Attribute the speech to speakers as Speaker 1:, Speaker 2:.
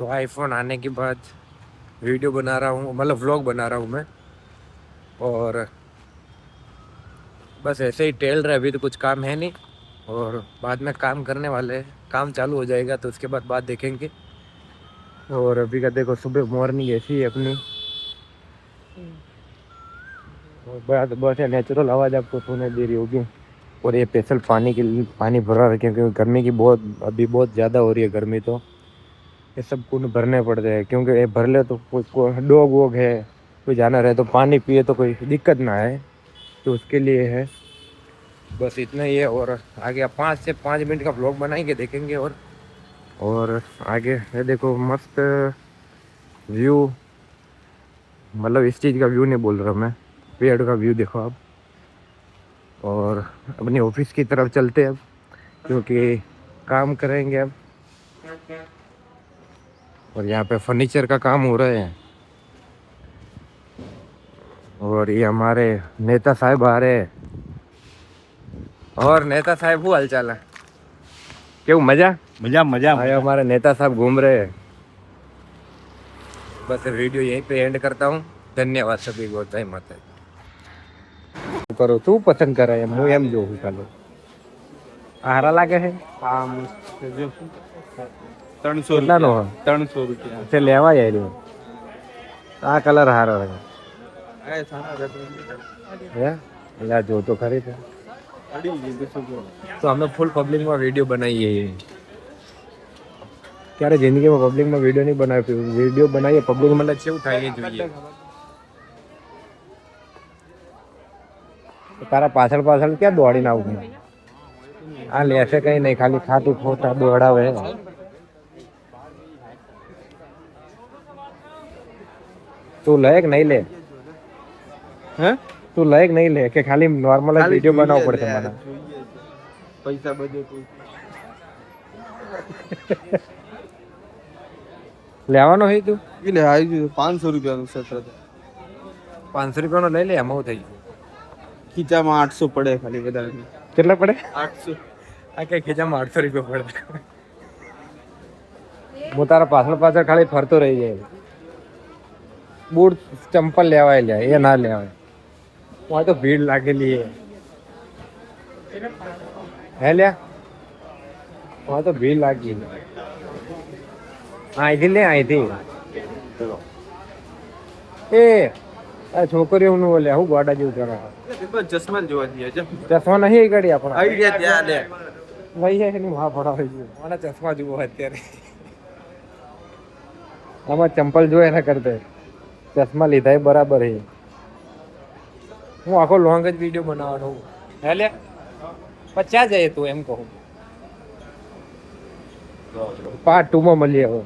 Speaker 1: तो आईफोन आने के बाद वीडियो बना रहा हूँ, मतलब व्लॉग बना रहा हूँ मैं। और बस ऐसे ही टेल रहे, अभी तो कुछ काम है नहीं। और बाद में काम करने वाले हैं, काम चालू हो जाएगा तो उसके बाद बात देखेंगे। और अभी का देखो, सुबह मॉर्निंग ऐसी है अपनी। और बस बस नेचुरल आवाज़ आपको सुने दे रही होगी। और ये स्पेशल पानी के लिए पानी भरा रखे, क्योंकि गर्मी की अभी बहुत ज़्यादा हो रही है गर्मी। तो ये सब कुछ भरने पड़ते हैं, क्योंकि ये भर ले तो कोई डॉग वोग है, कोई जानवर है तो पानी पिए तो कोई दिक्कत ना आए, तो उसके लिए है। बस इतना ही है। और आगे 5 से 5 मिनट का व्लॉग बनाएंगे, देखेंगे। और आगे ये देखो मस्त व्यू, मतलब इस चीज़ का व्यू नहीं बोल रहा मैं, पेड़ का व्यू देखो आप। और अपनी ऑफिस की तरफ चलते हैं अब, क्योंकि काम करेंगे अब। और यहाँ पे फर्नीचर का काम हो रहा है। और ये हमारे नेता साहब आ रहे हैं। और नेता साहब वो हालचाल है, क्यों मजा
Speaker 2: मजा मजा
Speaker 1: आया? हमारे नेता साहब घूम रहे हैं। बस वीडियो यहीं पे एंड करता हूँ। धन्यवाद सभी को, जय माता दी। करो तू पसंद करे, હું એમ જોઉં ચાલો હારા લાગે છે.
Speaker 2: હા જો 300
Speaker 1: કેટલાનો
Speaker 2: રૂપિયા
Speaker 1: હોય?
Speaker 2: 300 રૂપિયા
Speaker 1: તે લેવા જાય રહ્યો. આ કલર હારો છે
Speaker 2: એ સારા
Speaker 1: હે. એટલે આ જો તો ખરી છે.
Speaker 2: અડી ગઈ તો શું
Speaker 1: તો અમે ફૂલ પબ્લિકમાં વિડીયો બનાવીએ. ક્યારે જિંદગીમાં પબ્લિકમાં વિડીયો નહીં બનાવ્યો. વિડીયો બનાવીએ પબ્લિક મને કેવું થાય એ જોઈએ. તારા પાછળ પાછળ ક્યાં દોડીને આવું? આ લેશે કઈ નહીં, ખાલી ખાતું ખોટા દોડાવે. તું લે કે નહીં લે?
Speaker 2: હે
Speaker 1: તું લે કે નહીં લે, કે ખાલી નોર્મલ જ વિડીયો બનાવવો પડશે મને?
Speaker 2: પૈસા બધે કોઈ
Speaker 1: લેવાનો હોય તું?
Speaker 2: એટલે આવી 500 રૂપિયાનું સત્ર
Speaker 1: 500 રૂપિયાનો લઈ લે, એમાં થઈ ગયું.
Speaker 2: ખીચામાં 800 પડે ખાલી વધારે.
Speaker 1: કેટલા પડે?
Speaker 2: 800.
Speaker 1: આ કઈ ખીચામાં 800 રૂપિયા પડે? હું તારા પાછળ પાછળ ખાલી ફરતો રહી જાય. બૂટ ચંપલ લેવાય લે, એ ના લેવાય. વहाँ તો ભીડ લાગેલી હે લ્યા. વहाँ તો ભીડ લાગી. અહીંથી લે, અહીંથી. એ આ છોકરીઓનું લે, હું ગોડા જેવું કરે.
Speaker 2: ચશ્મા જોવા દઈએ છે.
Speaker 1: ચશ્મા નહીં ગાડી આપણા.
Speaker 2: આવી ગયા ત્યાં લે
Speaker 1: ભાઈ એની માં પડાવી ગયું. મને ચશ્મા જુઓ અત્યારે. આમાં ચંપલ જો એના કરતે ચશ્મા લીધા એ બરાબર છે. હું આખો લોંગ જ વિડીયો બનાવવાનો હે લે. 50 જાય તું એમ કહું. પાર્ટ 2 માં મળીએ હવે.